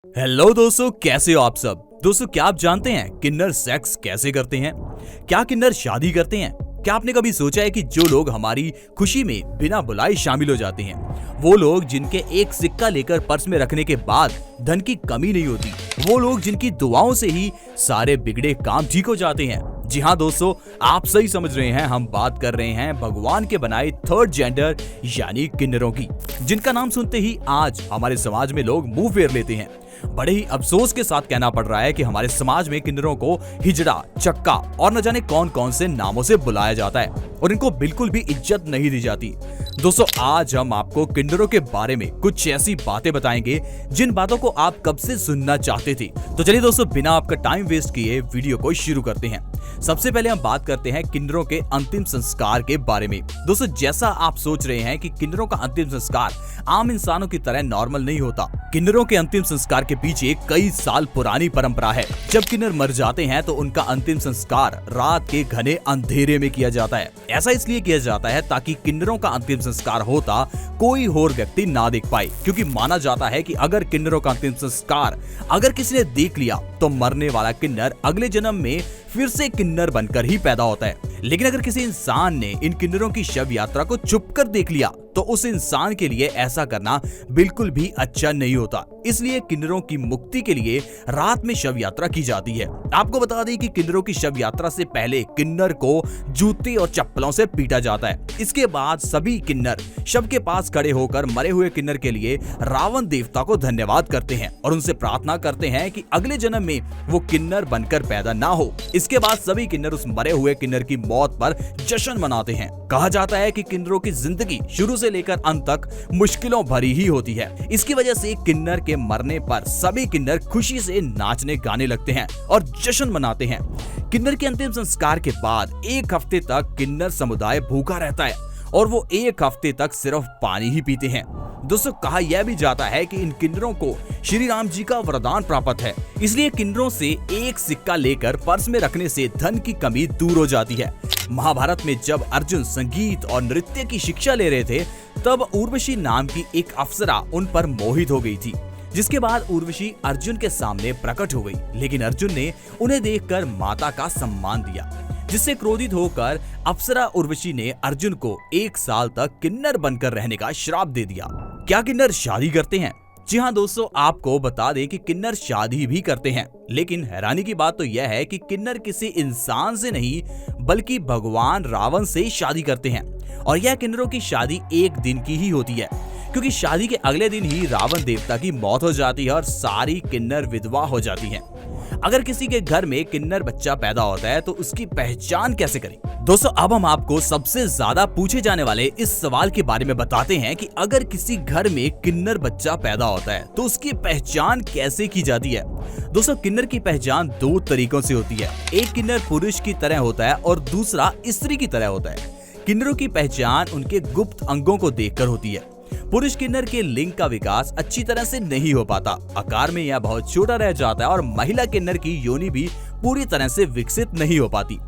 Hello दोस्तों, कैसे हो आप सब। दोस्तों, क्या आप जानते हैं किन्नर सेक्स कैसे करते हैं? क्या किन्नर शादी करते हैं? क्या आपने कभी सोचा है कि जो लोग हमारी खुशी में बिना बुलाए शामिल हो जाते हैं, वो लोग जिनके एक सिक्का लेकर पर्स में रखने के बाद धन की कमी नहीं होती, वो लोग जिनकी दुआओं से ही सारे बिगड़े काम ठीक हो जाते हैं। जी हाँ दोस्तों, आप सही समझ रहे हैं, हम बात कर रहे हैं भगवान के बनाए थर्ड जेंडर यानी किन्नरों की, जिनका नाम सुनते ही आज हमारे समाज में लोग मुंह फेर लेते हैं। बड़े ही अफसोस के साथ कहना पड़ रहा है कि हमारे समाज में किन्नरों को हिजड़ा, चक्का और न जाने कौन कौन से नामों से बुलाया जाता है और इनको बिल्कुल भी इज्जत नहीं दी जाती। दोस्तों, आज हम आपको किन्नरों के बारे में कुछ ऐसी बातें बताएंगे जिन बातों को आप कब से सुनना चाहते थे। तो चलिए दोस्तों, बिना आपका टाइम वेस्ट किए वीडियो को शुरू करते हैं। सबसे पहले हम बात करते हैं किन्नरों के अंतिम संस्कार के बारे में। दोस्तों, जैसा आप सोच रहे हैं कि किन्नरों का अंतिम संस्कार आम इंसानों की तरह नॉर्मल नहीं होता। किन्नरों के अंतिम संस्कार के पीछे कई साल पुरानी परंपरा है। जब किन्नर मर जाते हैं तो उनका अंतिम संस्कार रात के घने अंधेरे में किया जाता है। ऐसा इसलिए किया जाता है ताकि किन्नरों का अंतिम संस्कार होता कोई और व्यक्ति ना देख पाए, क्योंकि माना जाता है कि अगर किन्नरों का अंतिम संस्कार अगर किसी ने देख लिया तो मरने वाला किन्नर अगले जन्म में फिर से किन्नर बनकर ही पैदा होता है। लेकिन अगर किसी इंसान ने इन किन्नरों की शव यात्रा को छुपकर देख लिया तो उस इंसान के लिए ऐसा करना बिल्कुल भी अच्छा नहीं होता। इसलिए किन्नरों की मुक्ति के लिए रात में शव यात्रा की जाती है। आपको बता दें कि किन्नरों की शव यात्रा से पहले किन्नर को जूते और चप्पलों से पीटा जाता है। इसके बाद सभी किन्नर शव के पास खड़े होकर मरे हुए किन्नर के लिए रावण देवता को धन्यवाद करते हैं और उनसे प्रार्थना करते हैं कि अगले जन्म में वो किन्नर बनकर पैदा ना हो। इसके बाद सभी किन्नर उस मरे हुए किन्नर की मौत पर जश्न मनाते हैं। कहा जाता है कि किन्नरों की जिंदगी शुरू से लेकर अंत तक मुश्किलों भरी ही होती है। इसकी वजह से किन्नर के मरने पर सभी किन्नर खुशी से नाचने गाने लगते हैं और जश्न मनाते हैं। किन्नर के अंतिम संस्कार के बाद एक हफ्ते तक किन्नर समुदाय भूखा रहता है और वो एक हफ्ते तक सिर्फ पानी ही पीते हैं। दोस्तों, कहा यह भी जाता है कि इन किन्नरों को श्री राम जी का वरदान प्राप्त है, इसलिए किन्नरों से एक सिक्का लेकर पर्स में रखने से धन की कमी दूर हो जाती है। महाभारत में जब अर्जुन संगीत और नृत्य की शिक्षा ले रहे थे तब उर्वशी नाम की एक अप्सरा उन पर मोहित हो गई थी, जिसके बाद उर्वशी अर्जुन के सामने प्रकट हो गई। लेकिन अर्जुन ने उन्हें देखकर माता का सम्मान दिया, जिससे क्रोधित होकर अप्सरा उर्वशी ने अर्जुन को 1 साल तक किन्नर बनकर रहने का श्राप दे दिया। क्या किन्नर शादी करते हैं? जी हाँ दोस्तों, आपको बता दें कि किन्नर शादी भी करते हैं, लेकिन हैरानी की बात तो यह है कि किन्नर किसी इंसान से नहीं बल्कि भगवान रावण से शादी करते हैं। और यह किन्नरों की शादी एक दिन की ही होती है, क्योंकि शादी के अगले दिन ही रावण देवता की मौत हो जाती है और सारी किन्नर विधवा हो जाती हैं। अगर किसी के घर में किन्नर बच्चा पैदा होता है तो उसकी पहचान कैसे करें? दोस्तों, अब हम आपको सबसे ज्यादा पूछे जाने वाले इस सवाल के बारे में बताते हैं कि अगर किसी घर में किन्नर बच्चा पैदा होता है तो उसकी पहचान कैसे की जाती है। दोस्तों, किन्नर की पहचान 2 तरीकों से होती है। एक किन्नर पुरुष की तरह होता है और दूसरा स्त्री की तरह होता है। किन्नरों की पहचान उनके गुप्त अंगों को देखकर होती है। पुरुष किन्नर के लिंग का विकास अच्छी तरह से नहीं हो पाता, आकार में यह बहुत छोटा रह जाता है और महिला किन्नर की योनि भी पूरी तरह से विकसित नहीं हो पाती।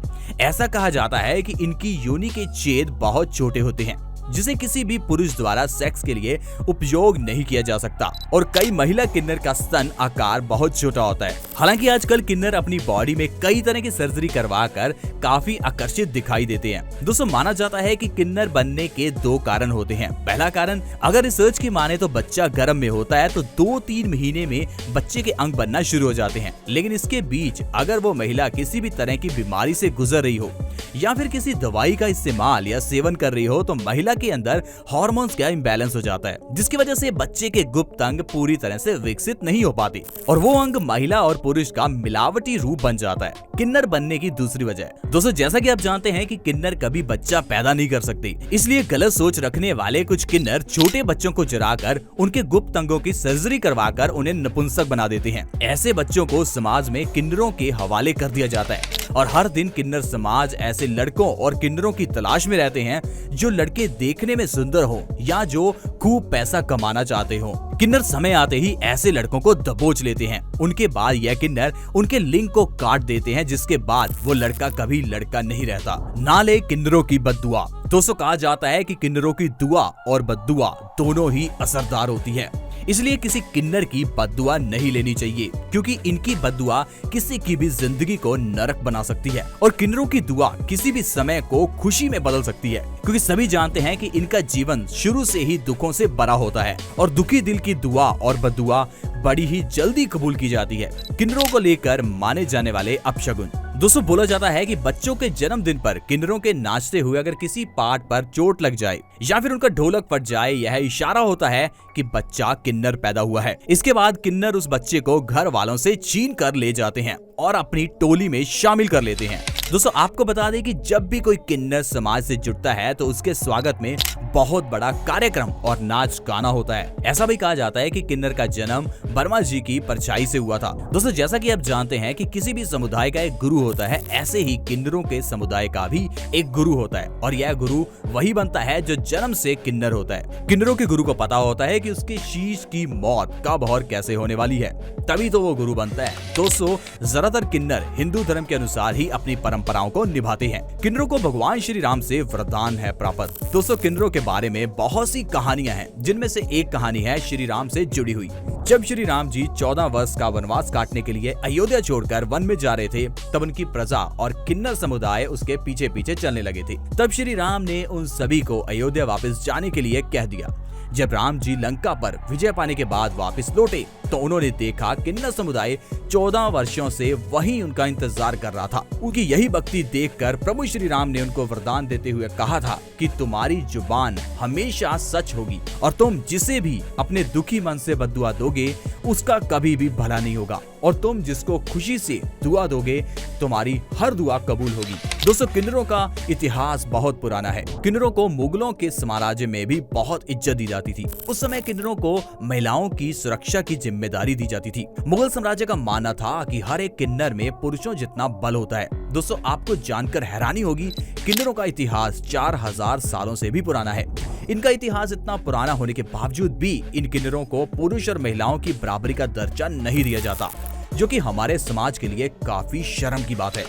ऐसा कहा जाता है कि इनकी योनि के छेद बहुत छोटे होते हैं, जिसे किसी भी पुरुष द्वारा सेक्स के लिए उपयोग नहीं किया जा सकता और कई महिला किन्नर का स्तन आकार बहुत छोटा होता है। हालांकि आजकल किन्नर अपनी बॉडी में कई तरह की सर्जरी करवाकर काफी आकर्षित दिखाई देते हैं। दोस्तों, माना जाता है कि किन्नर बनने के 2 कारण होते हैं। पहला कारण, अगर रिसर्च की माने तो बच्चा गर्भ में होता है तो 2-3 महीने में बच्चे के अंग बनना शुरू हो जाते हैं। लेकिन इसके बीच अगर वो महिला किसी भी तरह की बीमारी से गुजर रही हो या फिर किसी दवाई का इस्तेमाल या सेवन कर रही हो तो महिला के अंदर हार्मोन्स का इम्बैलेंस हो जाता है, जिसकी वजह से बच्चे के गुप्त अंग पूरी तरह से विकसित नहीं हो पाते और वो अंग महिला और पुरुष का मिलावटी रूप बन जाता है। किन्नर बनने की दूसरी वजह, दोस्तों, जैसा कि आप जानते हैं कि किन्नर कभी बच्चा पैदा नहीं कर सकते, इसलिए गलत सोच रखने वाले कुछ किन्नर छोटे बच्चों को जलाकर उनके गुप्त अंगों की सर्जरी करवाकर उन्हें नपुंसक बना देते हैं। ऐसे बच्चों को समाज में किन्नरों के हवाले कर दिया जाता है और हर दिन किन्नर समाज ऐसे लड़कों और किन्नरों की तलाश में रहते हैं जो लड़के देखने में सुंदर हो या जो खूब पैसा कमाना चाहते हो। किन्नर समय आते ही ऐसे लड़कों को दबोच लेते हैं। उनके बाद यह किन्नर उनके लिंग को काट देते हैं, जिसके बाद वो लड़का कभी लड़का नहीं रहता। ना ले किन्नरों की बद्दुआ। दोस्तों, कहा जाता है कि किन्नरों की दुआ और बद्दुआ दोनों ही असरदार होती है। इसलिए किसी किन्नर की बद्दुआ नहीं लेनी चाहिए, क्योंकि इनकी बद्दुआ किसी की भी जिंदगी को नरक बना सकती है और किन्नरों की दुआ किसी भी समय को खुशी में बदल सकती है, क्योंकि सभी जानते हैं कि इनका जीवन शुरू से ही दुखों से भरा होता है और दुखी दिल की दुआ और बद्दुआ बड़ी ही जल्दी कबूल की जाती है। किन्नरों को लेकर माने जाने वाले अपशगुन। दोस्तों, बोला जाता है कि बच्चों के जन्मदिन पर किन्नरों के नाचते हुए अगर किसी पार्ट पर चोट लग जाए या फिर उनका ढोलक फट जाए, यह इशारा होता है कि बच्चा किन्नर पैदा हुआ है। इसके बाद किन्नर उस बच्चे को घर वालों से छीन कर ले जाते हैं और अपनी टोली में शामिल कर लेते हैं। दोस्तों, आपको बता दें कि जब भी कोई किन्नर समाज से जुड़ता है तो उसके स्वागत में बहुत बड़ा कार्यक्रम और नाच गाना होता है। ऐसा भी कहा जाता है कि किन्नर का जन्म वर्मा जी की परछाई से हुआ था। दोस्तों, जैसा कि आप जानते हैं कि किसी भी समुदाय का एक गुरु होता है, ऐसे ही किन्नरों के समुदाय का भी एक गुरु होता है और यह गुरु वही बनता है जो जन्म से किन्नर होता है। किन्नरों के गुरु को पता होता है कि उसके शीश की मौत कब और कैसे होने वाली है, तभी तो वो गुरु बनता है। दोस्तों, ज्यादातर किन्नर हिंदू धर्म के अनुसार ही अपनी परंपराओं को निभाते हैं। किन्नरों को भगवान श्री राम से वरदान है प्राप्त। दोस्तों, किन्नरों के बारे में बहुत सी कहानियां हैं, जिनमें से एक कहानी है श्री राम से जुड़ी हुई। जब श्री राम जी 14 वर्ष का वनवास काटने के लिए अयोध्या छोड़कर वन में जा रहे थे, तब उनकी प्रजा और किन्नर समुदाय उसके पीछे पीछे चलने लगे थे। तब श्री राम ने उन सभी को अयोध्या वापस जाने के लिए कह दिया। जब राम जी लंका पर विजय पाने के बाद वापस लौटे तो उन्होंने देखा किन्नर समुदाय 14 वर्षों से वहीं उनका इंतजार कर रहा था। उनकी यही भक्ति देखकर प्रभु श्री राम ने उनको वरदान देते हुए कहा था कि तुम्हारी जुबान हमेशा सच होगी और तुम जिसे भी अपने दुखी मन से बद्दुआ दोगे उसका कभी भी भला नहीं होगा, और तुम जिसको खुशी से दुआ दोगे तुम्हारी हर दुआ कबूल होगी। दोस्तों, किन्नरों का इतिहास बहुत पुराना है। किन्नरों को मुगलों के साम्राज्य में भी बहुत इज्जत दी जाती थी। उस समय किन्नरों को महिलाओं की सुरक्षा की जिम्मेदारी दी जाती थी। मुगल साम्राज्य का मानना था कि हर एक किन्नर में पुरुषों जितना बल होता है। दोस्तों, आपको जानकर हैरानी होगी, किन्नरों का इतिहास 4000 सालों से भी पुराना है। इनका इतिहास इतना पुराना होने के बावजूद भी इन किन्नरों को पुरुष और महिलाओं की बराबरी का दर्जा नहीं दिया जाता, जो कि हमारे समाज के लिए काफी शर्म की बात है।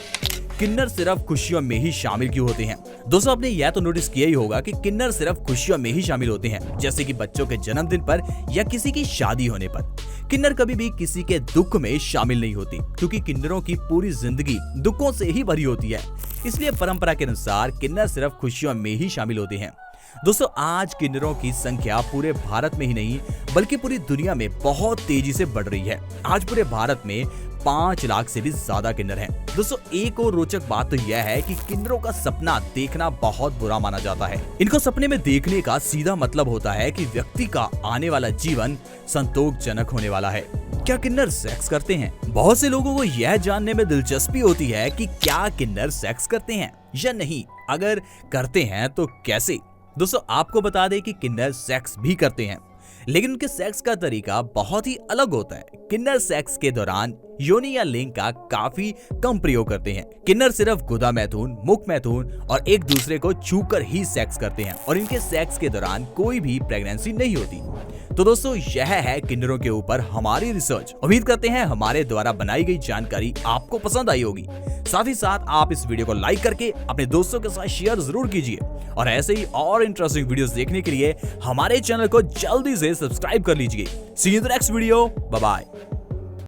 किन्नर सिर्फ खुशियों में ही शामिल क्यों होते हैं? दोस्तों, आपने यह तो नोटिस किया ही होगा कि किन्नर सिर्फ खुशियों में ही शामिल होते हैं, जैसे कि बच्चों के जन्मदिन पर या किसी की शादी होने पर। किन्नर कभी भी किसी के दुख में शामिल नहीं होती, क्योंकि किन्नरों की पूरी जिंदगी दुखों से ही भरी होती है। इसलिए परंपरा के अनुसार किन्नर सिर्फ खुशियों में ही शामिल होते हैं। दोस्तों, आज किन्नरों की संख्या पूरे भारत में ही नहीं बल्कि पूरी दुनिया में बहुत तेजी से बढ़ रही है। आज पूरे भारत में 5 लाख से भी ज्यादा किन्नर हैं। दोस्तों, एक और रोचक बात तो यह है कि किन्नरों का सपना देखना बहुत बुरा माना जाता है। इनको सपने में देखने का सीधा मतलब होता है कि व्यक्ति का आने वाला जीवन संतोषजनक होने वाला है। क्या किन्नर सेक्स करते हैं? बहुत से लोगों को यह जानने में दिलचस्पी होती है कि क्या किन्नर सेक्स करते हैं या नहीं। अगर करते हैं तो कैसे? दोस्तों, आपको बता दें कि किन्नर सेक्स भी करते हैं, लेकिन उनके सेक्स का तरीका बहुत ही अलग होता है। किन्नर सेक्स के दौरान योनि या लिंग का काफी कम प्रयोग करते हैं। किन्नर सिर्फ गुदा मैथुन, मुख मैथुन और एक दूसरे को छूकर ही सेक्स करते हैं और इनके सेक्स के दौरान कोई भी प्रेगनेंसी नहीं होती। तो दोस्तों, यह है किन्नरों के ऊपर हमारी रिसर्च। उम्मीद करते हैं हमारे द्वारा बनाई गई जानकारी आपको पसंद आई होगी। साथ ही साथ आप इस वीडियो को लाइक करके अपने दोस्तों के साथ शेयर जरूर कीजिए और ऐसे ही और इंटरेस्टिंग वीडियोस देखने के लिए हमारे चैनल को जल्दी से सब्सक्राइब कर लीजिए। See you in the next video. Bye bye.